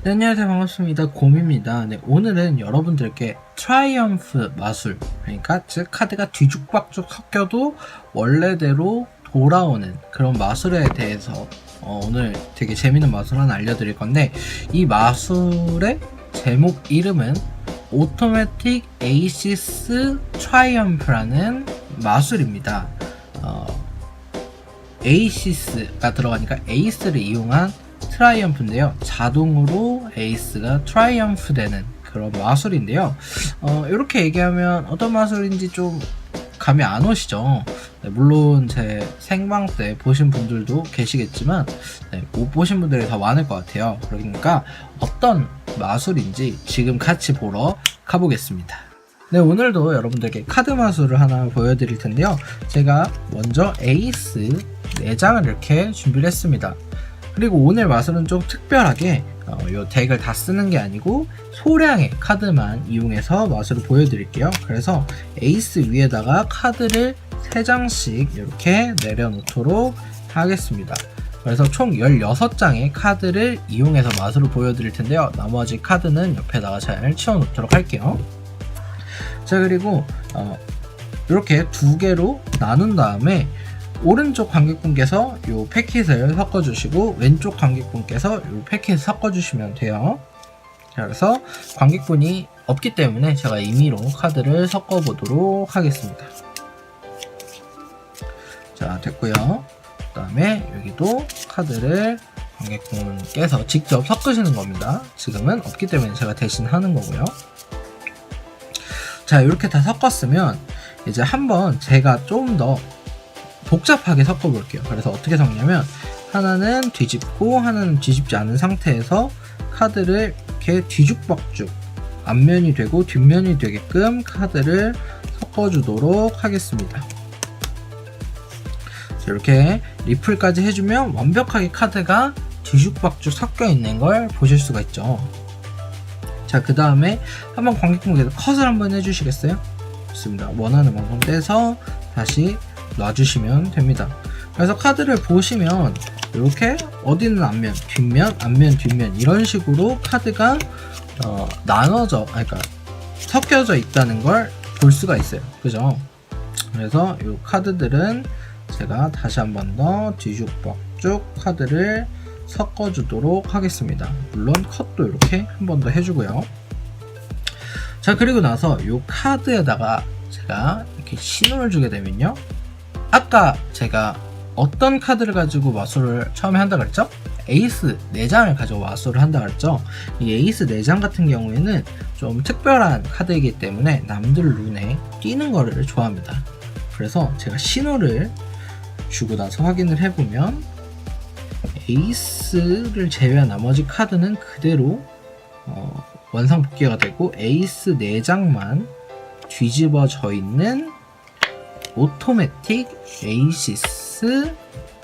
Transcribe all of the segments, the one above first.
네, 안녕하세요. 반갑습니다. 곰입니다. 네, 오늘은 여러분들께 트라이엄프 마술, 그러니까 즉 카드가 뒤죽박죽 섞여도 원래대로 돌아오는 그런 마술에 대해서 오늘 되게 재밌는 마술 하나 알려드릴 건데, 이 마술의 제목 이름은 오토매틱 에이시스 트라이엄프라는 마술입니다. 에이시스가 들어가니까 에이스를 이용한 트라이엄프인데요. 자동으로 에이스가 트라이엄프 되는 그런 마술인데요. 이렇게 얘기하면 어떤 마술인지 좀 감이 안 오시죠? 네, 물론 제 생방 때 보신 분들도 계시겠지만 못 보신 분들이 더 많을 것 같아요. 그러니까 어떤 마술인지 지금 같이 보러 가보겠습니다. 네, 오늘도 여러분들께 카드 마술을 하나 보여드릴 텐데요. 제가 먼저 에이스 4장을 이렇게 준비를 했습니다. 그리고 오늘 마술은 좀 특별하게 이 덱을 다 쓰는 게 아니고 소량의 카드만 이용해서 마술을 보여드릴게요. 그래서 에이스 위에다가 카드를 3장씩 이렇게 내려놓도록 하겠습니다. 그래서 총 16장의 카드를 이용해서 마술을 보여드릴 텐데요. 나머지 카드는 옆에다가 잘 치워놓도록 할게요. 자, 그리고 이렇게 2개로 나눈 다음에 오른쪽 관객분께서 이 패킷을 섞어주시고 왼쪽 관객분께서 이 패킷을 섞어주시면 돼요. 자, 그래서 관객분이 없기 때문에 제가 임의로 카드를 섞어보도록 하겠습니다. 자, 됐고요. 그 다음에 여기도 카드를 관객분께서 직접 섞으시는 겁니다. 지금은 없기 때문에 제가 대신 하는 거고요. 자, 이렇게 다 섞었으면 이제 한번 제가 좀 더 복잡하게 섞어 볼게요. 그래서 어떻게 섞냐면 하나는 뒤집고 하나는 뒤집지 않은 상태에서 카드를 이렇게 뒤죽박죽 앞면이 되고 뒷면이 되게끔 카드를 섞어 주도록 하겠습니다. 이렇게 리플까지 해주면 완벽하게 카드가 뒤죽박죽 섞여 있는 걸 보실 수가 있죠. 자, 그 다음에 한번 관객분께서 컷을 한번 해주시겠어요? 좋습니다. 원하는 만큼 떼서 다시 놔주시면 됩니다. 그래서 카드를 보시면 이렇게 어디는 앞면, 뒷면, 앞면, 뒷면 이런 식으로 카드가 나눠져, 그러니까 섞여져 있다는 걸 볼 수가 있어요. 그죠? 그래서 이 카드들은 제가 다시 한 번 더 뒤죽박죽 카드를 섞어주도록 하겠습니다. 물론 컷도 이렇게 한 번 더 해주고요. 자, 그리고 나서 이 카드에다가 제가 이렇게 신호를 주게 되면요, 아까 제가 어떤 카드를 가지고 마술을 처음에 한다 그랬죠? 에이스 4장을 가지고 마술을 한다 그랬죠? 이 에이스 4장 같은 경우에는 좀 특별한 카드이기 때문에 남들 눈에 띄는 거를 좋아합니다. 그래서 제가 신호를 주고 나서 확인을 해보면 에이스를 제외한 나머지 카드는 그대로 원상 복귀가 되고 에이스 4장만 뒤집어져 있는 오토매틱 에이시스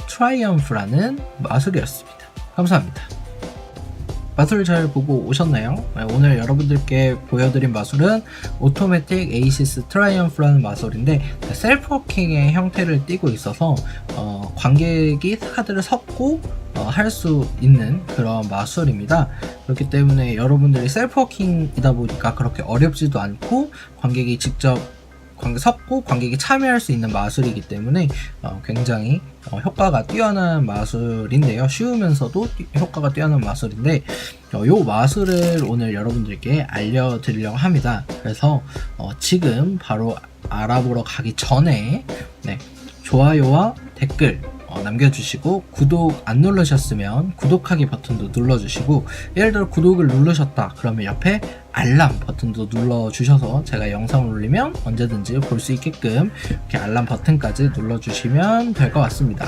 트라이엄프라는 마술이었습니다. 감사합니다. 마술 잘 보고 오셨나요? 오늘 여러분들께 보여드린 마술은 오토매틱 에이시스 트라이엄프라는 마술인데 셀프워킹의 형태를 띠고 있어서 관객이 카드를 섞고 할 수 있는 그런 마술입니다. 그렇기 때문에 여러분들이 셀프워킹이다 보니까 그렇게 어렵지도 않고 관객이 직접 섞고 관객이 참여할 수 있는 마술이기 때문에 굉장히 효과가 뛰어난 마술인데요. 쉬우면서도 효과가 뛰어난 마술인데 이 마술을 오늘 여러분들께 알려드리려고 합니다. 그래서 지금 바로 알아보러 가기 전에 좋아요와 댓글 남겨주시고 구독 안 누르셨으면 구독하기 버튼도 눌러주시고, 예를 들어 구독을 누르셨다 그러면 옆에 알람 버튼도 눌러주셔서 제가 영상을 올리면 언제든지 볼 수 있게끔 이렇게 알람 버튼까지 눌러주시면 될 것 같습니다.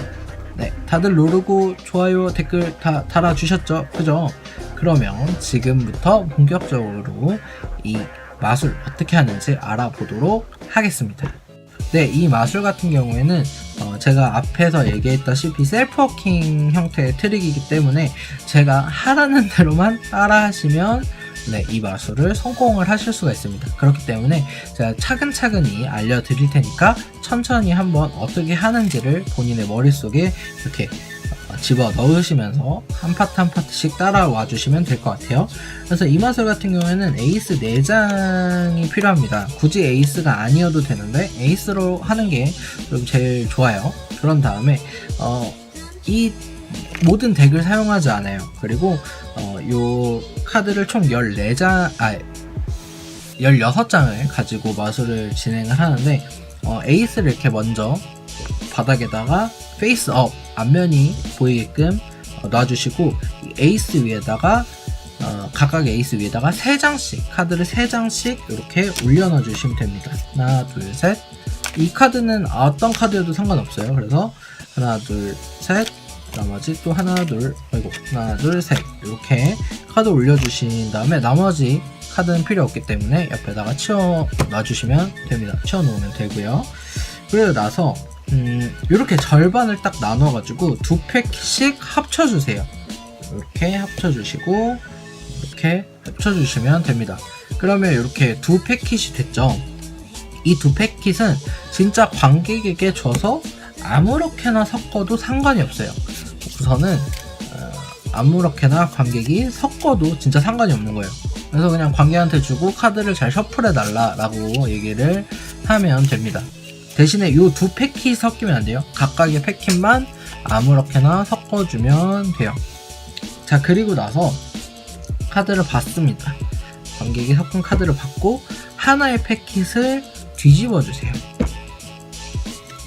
네, 다들 누르고 좋아요 댓글 다 달아주셨죠? 그죠? 그러면 지금부터 본격적으로 이 마술 어떻게 하는지 알아보도록 하겠습니다. 네, 이 마술 같은 경우에는 제가 앞에서 얘기했다시피 셀프워킹 형태의 트릭이기 때문에 제가 하라는 대로만 따라 하시면 이 마술을 성공을 하실 수가 있습니다. 그렇기 때문에 제가 차근차근히 알려드릴 테니까 천천히 한번 어떻게 하는지를 본인의 머릿속에 이렇게 집어 넣으시면서 한 파트 한 파트씩 따라와 주시면 될 것 같아요. 그래서 이 마술 같은 경우에는 에이스 4장이 필요합니다. 굳이 에이스가 아니어도 되는데 에이스로 하는 게 좀 제일 좋아요. 그런 다음에 이 모든 덱을 사용하지 않아요. 그리고 요 카드를 총 16장을 가지고 마술을 진행을 하는데 에이스를 이렇게 먼저 바닥에다가 페이스업 앞면이 보이게끔 놔주시고 에이스 위에다가 각각 에이스 위에다가 3장씩 카드를 3장씩 이렇게 올려놔 주시면 됩니다. 하나 둘 셋. 이 카드는 어떤 카드여도 상관없어요. 그래서 하나 둘 셋, 나머지 또 하나 둘 셋 이렇게 카드 올려주신 다음에 나머지 카드는 필요 없기 때문에 옆에다가 치워 놔주시면 됩니다. 치워 놓으면 되고요. 그리고 나서 이렇게 절반을 딱 나눠 가지고 2팩씩 합쳐주세요. 이렇게 합쳐주시고 이렇게 합쳐주시면 됩니다. 그러면 이렇게 2팩킷이 됐죠. 이 2팩킷은 진짜 관객에게 줘서 아무렇게나 섞어도 상관이 없어요. 우선은 아무렇게나 관객이 섞어도 진짜 상관이 없는 거예요. 그래서 그냥 관객한테 주고 카드를 잘 셔플해 달라 라고 얘기를 하면 됩니다. 대신에 이 2팩킷 섞이면 안 돼요. 각각의 팩킷만 아무렇게나 섞어주면 돼요. 자, 그리고 나서 카드를 받습니다. 관객이 섞은 카드를 받고 하나의 팩킷을 뒤집어 주세요.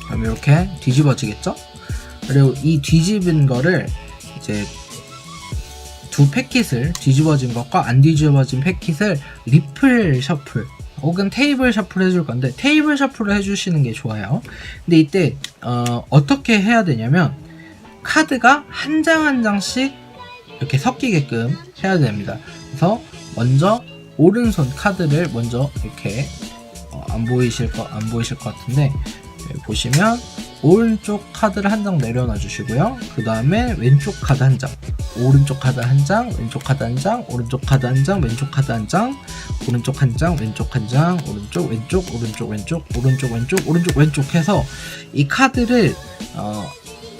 그럼 이렇게 뒤집어지겠죠? 그리고 이 뒤집은 거를 이제 2팩킷을 뒤집어진 것과 안 뒤집어진 팩킷을 리플 셔플 혹은 테이블 셔플 해줄 건데 테이블 셔플을 해주시는 게 좋아요. 근데 이때 어떻게 해야 되냐면 카드가 한 장 한 장씩 이렇게 섞이게끔 해야 됩니다. 그래서 먼저 오른손 카드를 먼저 이렇게 안 보이실 것 같은데 보시면 오른쪽 카드를 한 장 내려놔 주시고요. 그 다음에 왼쪽 카드 한 장, 오른쪽 카드 한 장, 왼쪽 카드 한 장, 오른쪽 카드 한 장, 왼쪽 카드 한 장, 오른쪽 한 장, 왼쪽 한 장, 오른쪽 왼쪽, 오른쪽 왼쪽, 오른쪽 왼쪽, 오른쪽 왼쪽 해서 이 카드를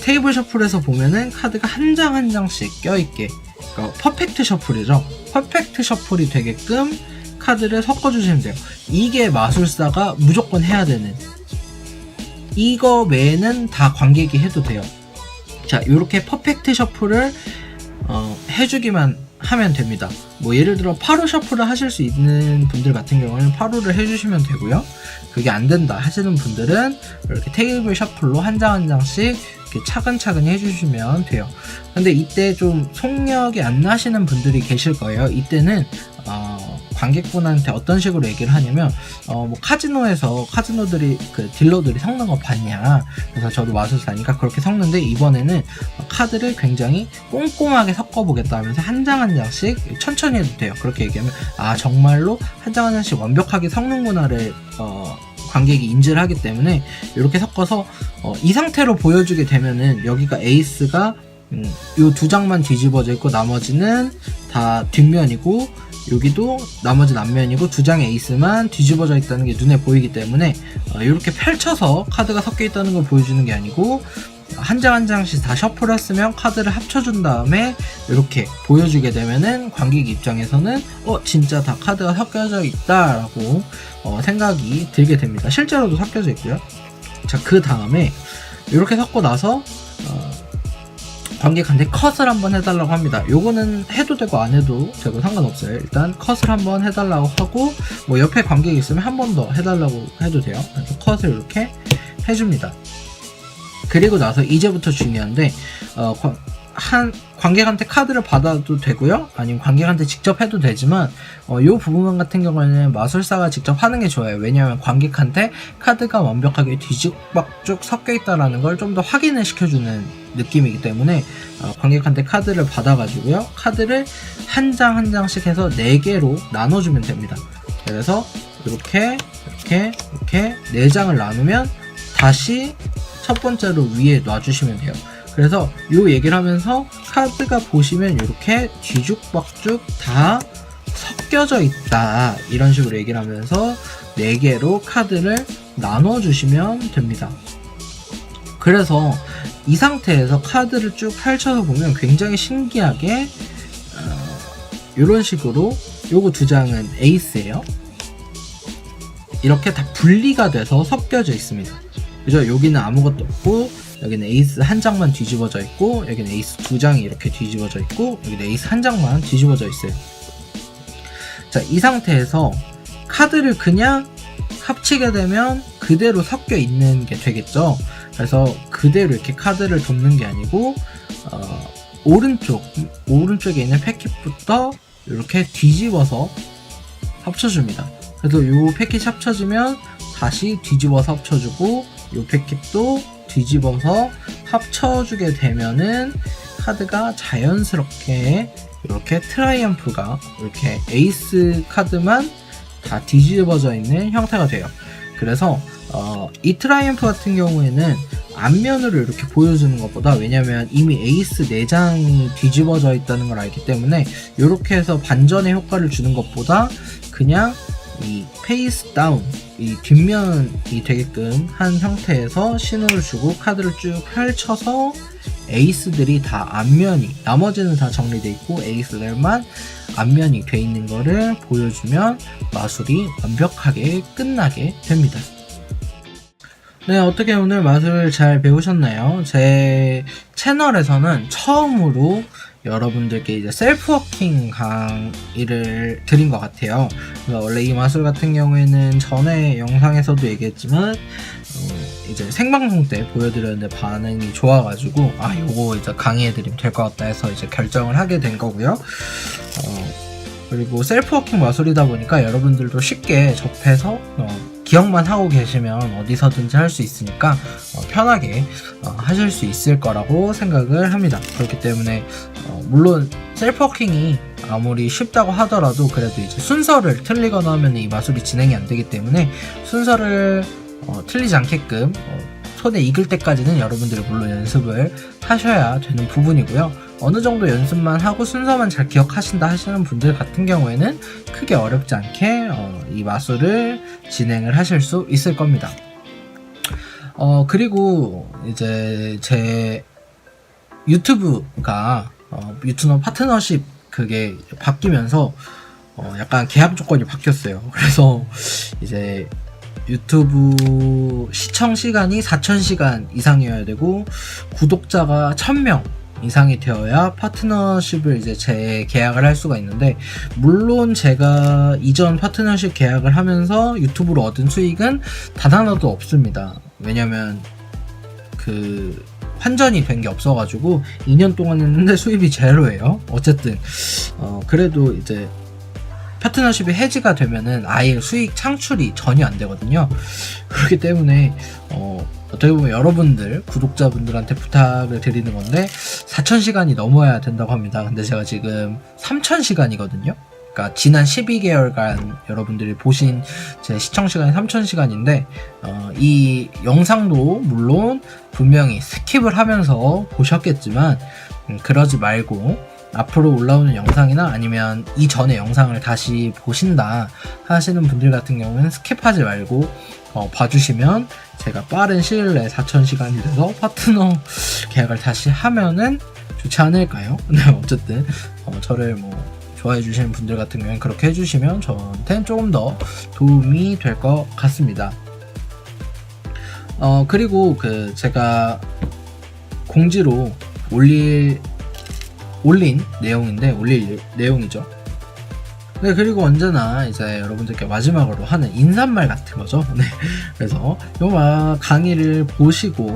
테이블 셔플에서 보면은 카드가 한 장 한 장씩 껴있게, 그러니까 퍼펙트 셔플이죠. 퍼펙트 셔플이 되게끔 카드를 섞어주시면 돼요. 이게 마술사가 무조건 해야 되는, 이거 외에는 다 관객이 해도 돼요. 자, 이렇게 퍼펙트 셔플을 해주기만 하면 됩니다. 뭐 예를 들어 8호 셔플을 하실 수 있는 분들 같은 경우는 8호를 해주시면 되고요. 그게 안 된다 하시는 분들은 이렇게 테이블 셔플로 한 장 한 장씩 이렇게 차근차근히 해주시면 돼요. 근데 이때 좀 속력이 안 나시는 분들이 계실 거예요. 이때는 관객분한테 어떤 식으로 얘기를 하냐면 뭐 카지노에서 카지노들이 그 딜러들이 섞는 거 봤냐, 그래서 저도 마술사니까 그렇게 섞는데 이번에는 카드를 굉장히 꼼꼼하게 섞어보겠다 하면서 한 장 한 장씩 천천히 해도 돼요. 그렇게 얘기하면 정말로 한 장 한 장씩 완벽하게 섞는구나를 관객이 인지를 하기 때문에 이렇게 섞어서 이 상태로 보여주게 되면은 여기가 에이스가 요 2장만 뒤집어져 있고 나머지는 다 뒷면이고 여기도 나머지는 앞면이고 2장의 에이스만 뒤집어져 있다는 게 눈에 보이기 때문에 이렇게 펼쳐서 카드가 섞여 있다는 걸 보여주는 게 아니고 한 장 한 장씩 다 셔플 했으면 카드를 합쳐준 다음에 이렇게 보여주게 되면은 관객 입장에서는 진짜 다 카드가 섞여져 있다 라고 생각이 들게 됩니다. 실제로도 섞여져 있고요. 자, 그 다음에 이렇게 섞고 나서 관객한테 컷을 한번 해달라고 합니다. 요거는 해도 되고 안 해도 되고 상관없어요. 일단 컷을 한번 해달라고 하고 뭐 옆에 관객이 있으면 한 번 더 해달라고 해도 돼요. 그래서 컷을 이렇게 해줍니다. 그리고 나서 이제부터 중요한데 관객한테 카드를 받아도 되고요, 아니면 관객한테 직접 해도 되지만 이 부분 같은 경우에는 마술사가 직접 하는 게 좋아요. 왜냐하면 관객한테 카드가 완벽하게 뒤죽박죽 섞여 있다라는 걸 좀 더 확인을 시켜주는 느낌이기 때문에 관객한테 카드를 받아가지고요, 카드를 한 장 한 장씩 해서 4개로 나눠주면 됩니다. 그래서 이렇게 4장을 나누면 다시 첫 번째로 위에 놔주시면 돼요. 그래서 요 얘기를 하면서 카드가 보시면 이렇게 뒤죽박죽 다 섞여져 있다 이런 식으로 얘기를 하면서 4개로 카드를 나눠 주시면 됩니다. 그래서 이 상태에서 카드를 쭉 펼쳐서 보면 굉장히 신기하게 이런 식으로 요거 두 장은 에이스예요. 이렇게 다 분리가 돼서 섞여져 있습니다. 그죠? 여기는 아무것도 없고, 여기는 에이스 한 장만 뒤집어져 있고, 여기는 에이스 두 장이 이렇게 뒤집어져 있고, 여기는 에이스 한 장만 뒤집어져 있어요. 자, 이 상태에서 카드를 그냥 합치게 되면 그대로 섞여 있는 게 되겠죠. 그래서 그대로 이렇게 카드를 돕는 게 아니고 오른쪽에 있는 패킷부터 이렇게 뒤집어서 합쳐줍니다. 그래서 이 패킷 합쳐지면 다시 뒤집어서 합쳐주고, 이 패킷도 뒤집어서 합쳐주게 되면은 카드가 자연스럽게 이렇게 트라이엄프가 이렇게 에이스 카드만 다 뒤집어져 있는 형태가 돼요. 그래서 이 트라이엄프 같은 경우에는 앞면으로 이렇게 보여주는 것보다, 왜냐면 이미 에이스 4장이 뒤집어져 있다는 걸 알기 때문에 이렇게 해서 반전의 효과를 주는 것보다 그냥 이 페이스 다운, 이 뒷면이 되게끔 한 형태에서 신호를 주고 카드를 쭉 펼쳐서 에이스들이 다 앞면이, 나머지는 다 정리되어 있고 에이스들만 앞면이 돼 있는 거를 보여주면 마술이 완벽하게 끝나게 됩니다. 네, 어떻게 오늘 마술 잘 배우셨나요? 제 채널에서는 처음으로 여러분들께 이제 셀프 워킹 강의를 드린 것 같아요. 원래 이 마술 같은 경우에는 전에 영상에서도 얘기했지만 이제 생방송 때 보여드렸는데 반응이 좋아가지고 요거 이제 강의해드리면 될 것 같다 해서 이제 결정을 하게 된 거고요. 그리고 셀프 워킹 마술이다 보니까 여러분들도 쉽게 접해서 기억만 하고 계시면 어디서든지 할 수 있으니까 편하게 하실 수 있을 거라고 생각을 합니다. 그렇기 때문에 물론 셀프 워킹이 아무리 쉽다고 하더라도 그래도 이제 순서를 틀리거나 하면 이 마술이 진행이 안 되기 때문에 순서를 틀리지 않게끔 손에 익을 때까지는 여러분들이 물론 연습을 하셔야 되는 부분이고요. 어느 정도 연습만 하고 순서만 잘 기억하신다 하시는 분들 같은 경우에는 크게 어렵지 않게 이 마술을 진행을 하실 수 있을 겁니다. 그리고 이제 제 유튜브가 유튜브 파트너십 그게 바뀌면서 약간 계약 조건이 바뀌었어요. 그래서 이제 유튜브 시청 시간이 4,000시간 이상이어야 되고 구독자가 1,000명 이상이 되어야 파트너십을 이제 재계약을 할 수가 있는데, 물론 제가 이전 파트너십 계약을 하면서 유튜브로 얻은 수익은 단 하나도 없습니다. 왜냐면 그 환전이 된 게 없어가지고 2년 동안 했는데 수입이 제로예요. 어쨌든 그래도 이제 파트너십이 해지가 되면은 아예 수익 창출이 전혀 안 되거든요. 그렇기 때문에 어떻게 보면 여러분들 구독자분들한테 부탁을 드리는 건데 4,000시간이 넘어야 된다고 합니다. 근데 제가 지금 3,000시간이거든요. 그러니까 지난 12개월간 여러분들이 보신 제 시청시간이 3,000시간인데 이 영상도 물론 분명히 스킵을 하면서 보셨겠지만 그러지 말고 앞으로 올라오는 영상이나 아니면 이전의 영상을 다시 보신다 하시는 분들 같은 경우는 스킵하지 말고 봐주시면 제가 빠른 시일 내에 4,000시간이 돼서 파트너 계약을 다시 하면은 좋지 않을까요? 네, 어쨌든 저를 좋아해 주시는 분들 같은 경우는 그렇게 해주시면 저한테는 조금 더 도움이 될 것 같습니다. 그리고 제가 공지로 올릴 내용이죠. 네, 그리고 언제나 이제 여러분들께 마지막으로 하는 인사말 같은 거죠. 네, 그래서 요 강의를 보시고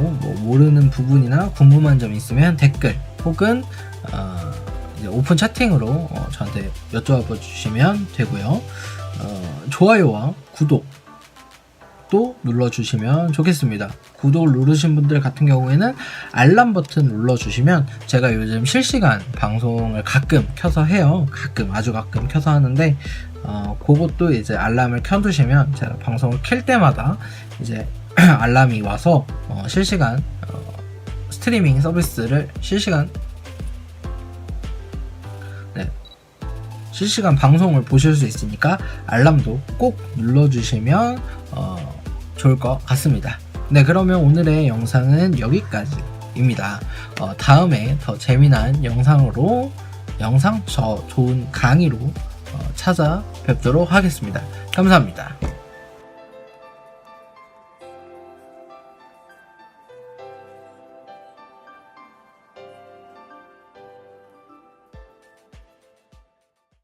모르는 부분이나 궁금한 점 있으면 댓글 혹은 이제 오픈 채팅으로 저한테 여쭤봐 주시면 되고요. 좋아요와 구독 또 눌러주시면 좋겠습니다. 구독을 누르신 분들 같은 경우에는 알람 버튼 눌러주시면 제가 요즘 실시간 방송을 가끔 켜서 해요. 아주 가끔 켜서 하는데 그것도 이제 알람을 켜두시면 제가 방송을 켤 때마다 이제 알람이 와서 실시간 스트리밍 서비스를 실시간 방송을 보실 수 있으니까 알람도 꼭 눌러주시면 좋을 것 같습니다. 네, 그러면 오늘의 영상은 여기까지입니다. 다음에 더 재미난 영상으로 좋은 강의로 찾아뵙도록 하겠습니다. 감사합니다.